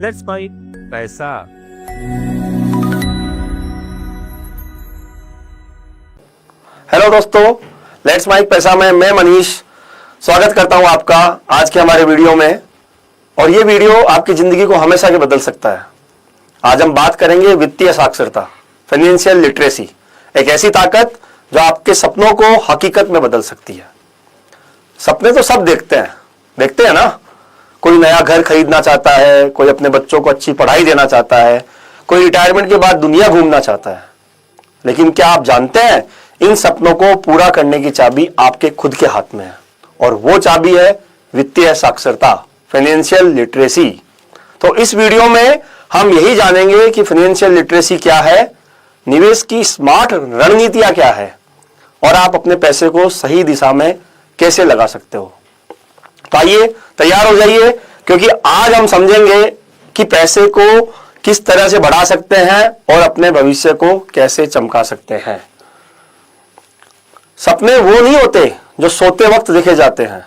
Let's fight पैसा। Hello दोस्तों, let's mic पैसा में मैं मनीष स्वागत करता हूं आपका आज के हमारे वीडियो में। और ये वीडियो आपकी जिंदगी को हमेशा के बदल सकता है। आज हम बात करेंगे वित्तीय साक्षरता, फाइनेंशियल लिटरेसी, एक ऐसी ताकत जो आपके सपनों को हकीकत में बदल सकती है। सपने तो सब देखते हैं ना। कोई नया घर खरीदना चाहता है, कोई अपने बच्चों को अच्छी पढ़ाई देना चाहता है, कोई रिटायरमेंट के बाद दुनिया घूमना चाहता है। लेकिन क्या आप जानते हैं, इन सपनों को पूरा करने की चाबी आपके खुद के हाथ में है, और वो चाबी है वित्तीय साक्षरता, फाइनेंशियल लिटरेसी। तो इस वीडियो में हम यही जानेंगे कि फाइनेंशियल लिटरेसी क्या है, निवेश की स्मार्ट रणनीतियां क्या है, और आप अपने पैसे को सही दिशा में कैसे लगा सकते हो। तो आइए तैयार हो जाइए, क्योंकि आज हम समझेंगे कि पैसे को किस तरह से बढ़ा सकते हैं और अपने भविष्य को कैसे चमका सकते हैं। सपने वो नहीं होते जो सोते वक्त देखे जाते हैं,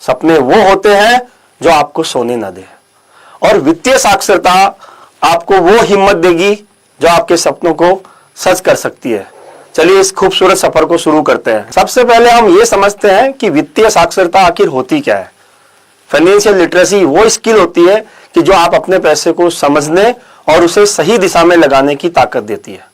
सपने वो होते हैं जो आपको सोने ना दे। और वित्तीय साक्षरता आपको वो हिम्मत देगी जो आपके सपनों को सच कर सकती है। चलिए इस खूबसूरत सफर को शुरू करते हैं। सबसे पहले हम ये समझते हैं कि वित्तीय साक्षरता आखिर होती क्या है। फाइनेंशियल लिटरेसी वो स्किल होती है कि जो आप अपने पैसे को समझने और उसे सही दिशा में लगाने की ताकत देती है।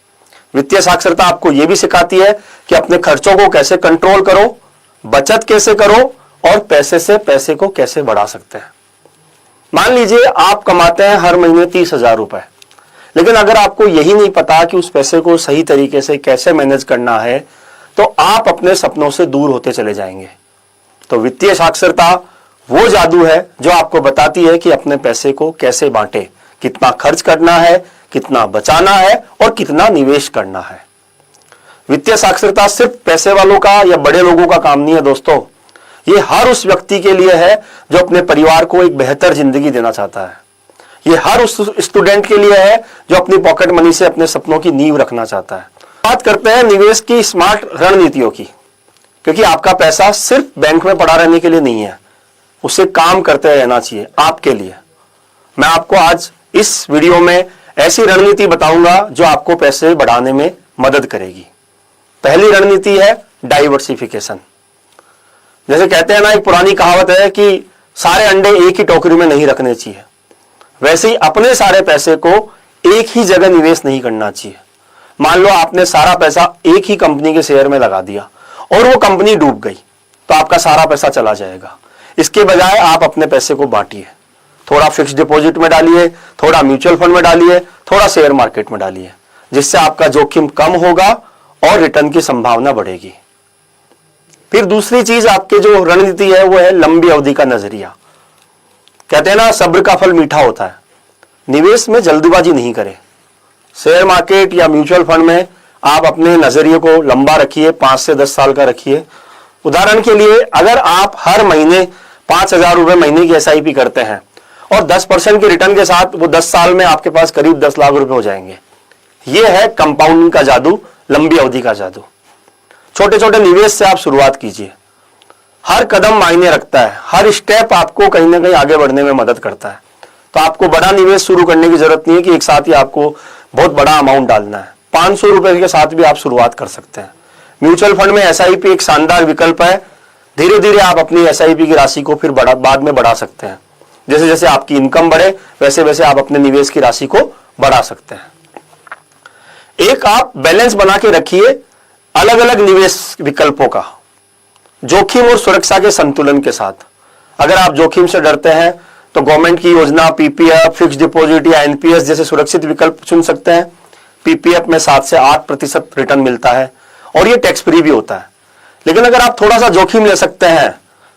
वित्तीय साक्षरता आपको यह भी सिखाती है कि अपने खर्चों को कैसे कंट्रोल करो, बचत कैसे करो, और पैसे से पैसे को कैसे बढ़ा सकते हैं। मान लीजिए आप कमाते हैं हर महीने 30,000 रुपए, लेकिन अगर आपको यही नहीं पता कि उस पैसे को सही तरीके से कैसे मैनेज करना है, तो आप अपने सपनों से दूर होते चले जाएंगे। तो वित्तीय साक्षरता वो जादू है जो आपको बताती है कि अपने पैसे को कैसे बांटे, कितना खर्च करना है, कितना बचाना है, और कितना निवेश करना है। वित्तीय साक्षरता सिर्फ पैसे वालों का या बड़े लोगों का काम नहीं है दोस्तों, ये हर उस व्यक्ति के लिए है जो अपने परिवार को एक बेहतर जिंदगी देना चाहता है। ये हर उस स्टूडेंट के लिए है जो अपनी पॉकेट मनी से अपने सपनों की नींव रखना चाहता है। बात करते हैं निवेश की स्मार्ट रणनीतियों की, क्योंकि आपका पैसा सिर्फ बैंक में पड़ा रहने के लिए नहीं है, उसे काम करते रहना चाहिए आपके लिए। मैं आपको आज इस वीडियो में ऐसी रणनीति बताऊंगा जो आपको पैसे बढ़ाने में मदद करेगी। पहली रणनीति है डाइवर्सिफिकेशन। जैसे कहते हैं ना, एक पुरानी कहावत है कि सारे अंडे एक ही टोकरी में नहीं रखने चाहिए, वैसे ही अपने सारे पैसे को एक ही जगह निवेश नहीं करना चाहिए। मान लो आपने सारा पैसा एक ही कंपनी के शेयर में लगा दिया और वो कंपनी डूब गई, तो आपका सारा पैसा चला जाएगा। इसके बजाय आप अपने पैसे को बांटिए, थोड़ा फिक्स डिपॉजिट में डालिए, थोड़ा म्यूचुअल फंड में डालिए, थोड़ा शेयर मार्केट में डालिए, जिससे आपका जोखिम कम होगा और रिटर्न की संभावना बढ़ेगी। फिर दूसरी चीज आपके जो रणनीति है वो है लंबी अवधि का नजरिया। कहते हैं ना, सब्र का फल मीठा होता है। निवेश में जल्दबाजी नहीं करें। शेयर मार्केट या म्यूचुअल फंड में आप अपने नजरिए को लंबा रखिए, 5 से 10 साल का रखिए। उदाहरण के लिए, अगर आप हर महीने 5,000 रुपए महीने की SIP करते हैं और 10% के रिटर्न के साथ वो 10 साल में आपके पास करीब 10 लाख रुपए हो जाएंगे। ये है कंपाउंडिंग का जादू, लंबी अवधि का जादू। छोटे छोटे निवेश से आप शुरुआत कीजिए। हर कदम मायने रखता है, हर स्टेप आपको कहीं ना कहीं आगे बढ़ने में मदद करता है। तो आपको बड़ा निवेश शुरू करने की जरूरत नहीं है कि एक साथ ही आपको बहुत बड़ा अमाउंट डालना है। 500 रुपए के साथ भी आप शुरुआत कर सकते हैं। म्यूचुअल फंड में SIP एक शानदार विकल्प है। धीरे धीरे आप अपनी SIP की राशि को फिर बाद में बढ़ा सकते हैं। जैसे जैसे आपकी इनकम बढ़े वैसे वैसे आप अपने निवेश की राशि को बढ़ा सकते हैं। एक आप बैलेंस बना के रखिए अलग अलग निवेश विकल्पों का, जोखिम और सुरक्षा के संतुलन के साथ। अगर आप जोखिम से डरते हैं तो गवर्नमेंट की योजना PPF, फिक्स डिपॉजिट या NPS जैसे सुरक्षित विकल्प चुन सकते हैं। PPF में 7 से 8% रिटर्न मिलता है और ये टैक्स फ्री भी होता है। लेकिन अगर आप थोड़ा सा जोखिम ले सकते हैं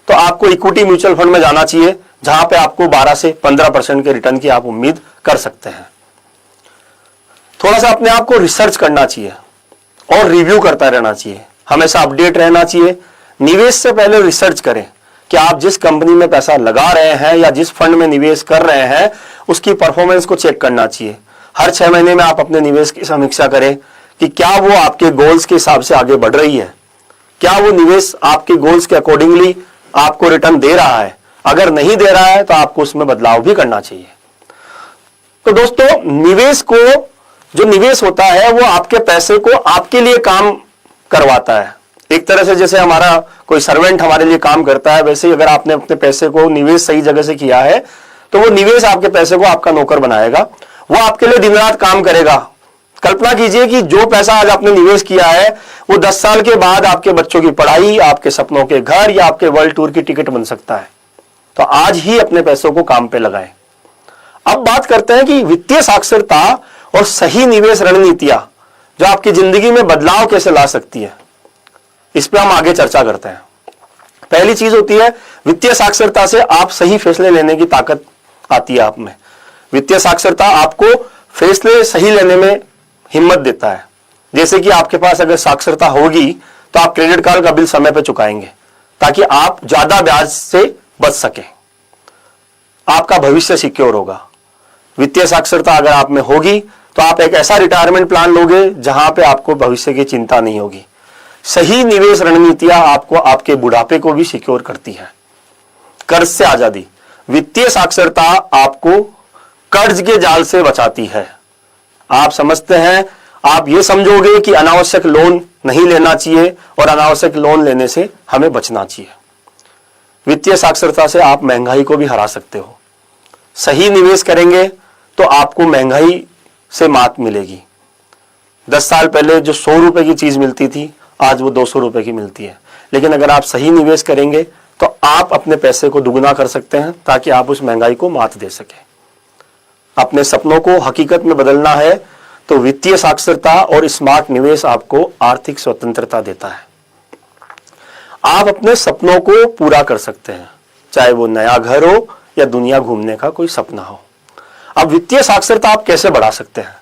तो आपको इक्विटी म्यूचुअल फंड में जाना चाहिए, जहां पे आपको 12 से 15% के रिटर्न की आप उम्मीद कर सकते हैं। थोड़ा सा अपने आप को रिसर्च करना चाहिए और रिव्यू करता रहना चाहिए, हमेशा अपडेट रहना चाहिए। निवेश से पहले रिसर्च करें कि आप जिस कंपनी में पैसा लगा रहे हैं या जिस फंड में निवेश कर रहे हैं उसकी परफॉर्मेंस को चेक करना चाहिए। हर 6 महीने में आप अपने निवेश की समीक्षा करें कि क्या वो आपके गोल्स के हिसाब से आगे बढ़ रही है, क्या वो निवेश आपके गोल्स के अकॉर्डिंगली आपको रिटर्न दे रहा है। अगर नहीं दे रहा है तो आपको उसमें बदलाव भी करना चाहिए। तो दोस्तों जो निवेश होता है वो आपके पैसे को आपके लिए काम करवाता है। एक तरह से जैसे हमारा कोई सर्वेंट हमारे लिए काम करता है, वैसे ही अगर आपने अपने पैसे को निवेश सही जगह से किया है तो वो निवेश आपके पैसे को आपका नौकर बनाएगा, वो आपके लिए दिन रात काम करेगा। कल्पना कीजिए कि जो पैसा आज आपने निवेश किया है वो 10 साल के बाद आपके बच्चों की पढ़ाई, आपके सपनों के घर या आपके वर्ल्ड टूर की टिकट बन सकता है। तो आज ही अपने पैसों को काम पे लगाएं। अब बात करते हैं कि वित्तीय साक्षरता और सही निवेश रणनीतियां जो आपकी जिंदगी में बदलाव कैसे ला सकती है, इस पे हम आगे चर्चा करते हैं। पहली चीज होती है वित्तीय साक्षरता से आप सही फैसले लेने की ताकत आती है आप में। वित्तीय साक्षरता आपको फैसले सही लेने में हिम्मत देता है। जैसे कि आपके पास अगर साक्षरता होगी तो आप क्रेडिट कार्ड का बिल समय पर चुकाएंगे ताकि आप ज्यादा ब्याज से बच सकें, आपका भविष्य सिक्योर होगा। वित्तीय साक्षरता अगर आप में होगी तो आप एक ऐसा रिटायरमेंट प्लान लोगे जहां पे आपको भविष्य की चिंता नहीं होगी। सही निवेश रणनीतियां आपको आपके बुढ़ापे को भी सिक्योर करती है। कर्ज से आजादी, वित्तीय साक्षरता आपको कर्ज के जाल से बचाती है। आप समझते हैं, आप ये समझोगे कि अनावश्यक लोन नहीं लेना चाहिए और अनावश्यक लोन लेने से हमें बचना चाहिए। वित्तीय साक्षरता से आप महंगाई को भी हरा सकते हो। सही निवेश करेंगे तो आपको महंगाई से मात मिलेगी। 10 साल पहले जो 100 रुपए की चीज मिलती थी आज वो 200 रुपए की मिलती है। लेकिन अगर आप सही निवेश करेंगे तो आप अपने पैसे को दुगना कर सकते हैं ताकि आप उस महंगाई को मात दे सकें। अपने सपनों को हकीकत में बदलना है तो वित्तीय साक्षरता और स्मार्ट निवेश आपको आर्थिक स्वतंत्रता देता है। आप अपने सपनों को पूरा कर सकते हैं, चाहे वो नया घर हो या दुनिया घूमने का कोई सपना हो। अब वित्तीय साक्षरता आप कैसे बढ़ा सकते हैं?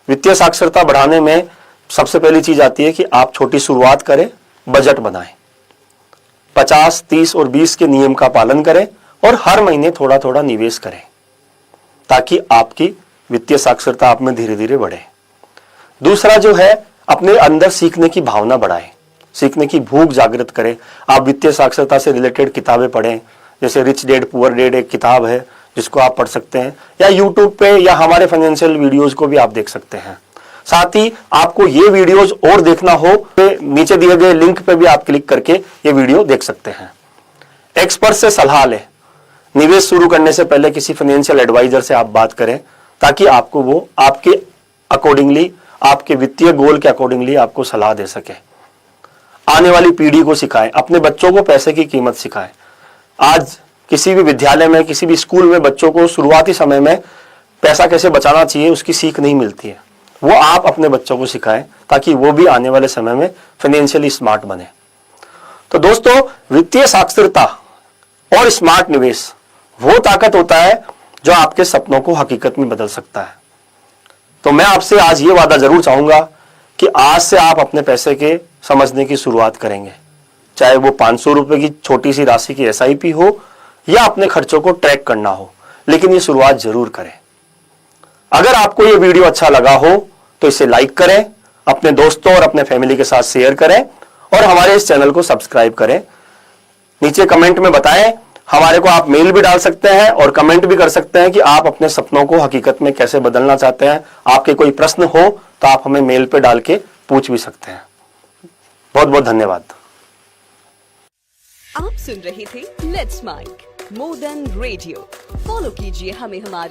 वित्तीय साक्षरता बढ़ाने में सबसे पहली चीज आती है कि आप छोटी शुरुआत करें, बजट बनाएं, 50, 30 और 20 के नियम का पालन करें और हर महीने थोड़ा थोड़ा निवेश करें ताकि आपकी वित्तीय साक्षरता आप में धीरे धीरे बढ़े। दूसरा जो है, अपने अंदर सीखने की भावना बढ़ाएं, सीखने की भूख जागृत करें। आप वित्तीय साक्षरता से रिलेटेड किताबें पढ़ें, जैसे रिच डैड पुअर डैड एक किताब है जिसको आप पढ़ सकते हैं, या यूट्यूब पे या हमारे फाइनेंशियल वीडियोज को भी आप देख सकते हैं। साथ ही आपको ये वीडियोज और देखना हो तो नीचे दिए गए लिंक पे भी आप क्लिक करके ये वीडियो देख सकते हैं। एक्सपर्ट से सलाह लें, निवेश शुरू करने से पहले किसी फाइनेंशियल एडवाइजर से आप बात करें ताकि आपको वो आपके अकॉर्डिंगली, आपके वित्तीय गोल के अकॉर्डिंगली आपको सलाह दे सके। आने वाली पीढ़ी को सिखाएं, अपने बच्चों को पैसे की कीमत सिखाएं। आज किसी भी विद्यालय में, किसी भी स्कूल में बच्चों को शुरुआती समय में पैसा कैसे बचाना चाहिए उसकी सीख नहीं मिलती है। वो आप अपने बच्चों को सिखाएं ताकि वो भी आने वाले समय में फाइनेंशियली स्मार्ट बने। तो दोस्तों, वित्तीय साक्षरता और स्मार्ट निवेश वो ताकत होता है जो आपके सपनों को हकीकत में बदल सकता है। तो मैं आपसे आज ये वादा जरूर चाहूंगा कि आज से आप अपने पैसे के समझने की शुरुआत करेंगे, चाहे वो 500 रुपए की छोटी सी राशि की SIP हो या अपने खर्चों को ट्रैक करना हो, लेकिन ये शुरुआत जरूर करें। अगर आपको ये वीडियो अच्छा लगा हो तो इसे लाइक करें, अपने दोस्तों और अपने फैमिली के साथ शेयर करें और हमारे इस चैनल को सब्सक्राइब करें। नीचे कमेंट में बताएं, हमारे को आप मेल भी डाल सकते हैं और कमेंट भी कर सकते हैं कि आप अपने सपनों को हकीकत में कैसे बदलना चाहते हैं। आपके कोई प्रश्न हो तो आप हमें मेल पे डाल के पूछ भी सकते हैं। बहुत बहुत धन्यवाद। आप सुन रहे थे let's mike more than radio. Follow कीजिए हमें हमारे